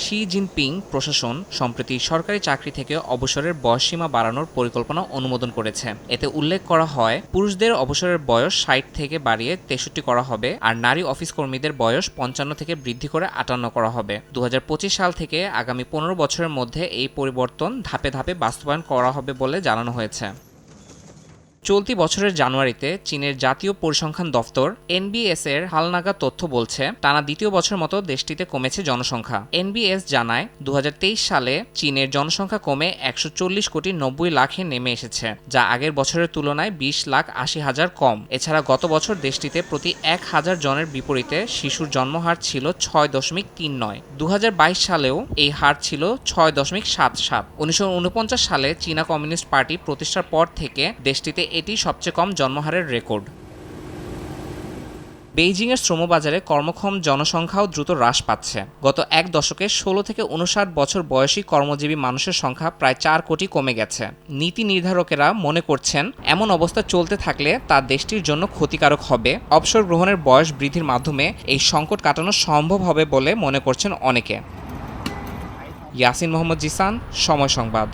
Xi Jinping প্রশাসন সম্প্রতি সরকারি চাকরি থেকে অবসরের বয়সসীমা বাড়ানোর পরিকল্পনা অনুমোদন করেছে। এতে উল্লেখ করা হয়, পুরুষদের অবসরের বয়স ৬০ থেকে বাড়িয়ে ৬৩ করা হবে, আর নারী অফিস কর্মীদের বয়স ৫৫ থেকে বৃদ্ধি করে ৫৮ করা হবে। ২০২৫ সাল থেকে আগামী ১৫ বছরের মধ্যে এই পরিবর্তন ধাপে ধাপে বাস্তবায়ন করা হবে বলে জানানো হয়েছে। চলতি বছরের জানুয়ারিতে চীনের জাতীয় পরিসংখ্যান দফতর এনবিএস এর হালনাগাদ তথ্য বলছে, টানা দ্বিতীয় বছর মতো দেশটিতে কমেছে জনসংখ্যা। এনবিএস জানায়, ২০২৩ সালে চীনের জনসংখ্যা কমে ১৪০,৯০,০০,০০০ নেমে এসেছে, যা আগের বছরের তুলনায় ২০,৮০,০০০ কম। এছাড়া গত বছর দেশটিতে প্রতি ১,০০০ জনের বিপরীতে শিশুর জন্মহার ছিল ৬.৩৯। ২০২২ সালেও এই হার ছিল ৬.৭৭। ১৯৪৯ সালে চীনা কমিউনিস্ট পার্টি প্রতিষ্ঠার পর থেকে দেশটিতে এটি সবচেয়ে কম জন্মহারের রেকর্ড। বেইজিংয়ের শ্রমবাজারে কর্মক্ষম জনসংখ্যাও দ্রুত হ্রাস পাচ্ছে। গত এক দশকে ১৬ থেকে ৫৯ বছর বয়সী কর্মজীবী মানুষের সংখ্যা প্রায় ৪ কোটি কমে গেছে। নীতি নির্ধারকেরা মনে করছেন, এমন অবস্থা চলতে থাকলে তা দেশটির জন্য ক্ষতিকারক হবে। অবসর গ্রহণের বয়স বৃদ্ধির মাধ্যমে এই সংকট কাটানো সম্ভব হবে বলে মনে করছেন অনেকে। ইয়াসিন মোহাম্মদ জিসান, সময় সংবাদ।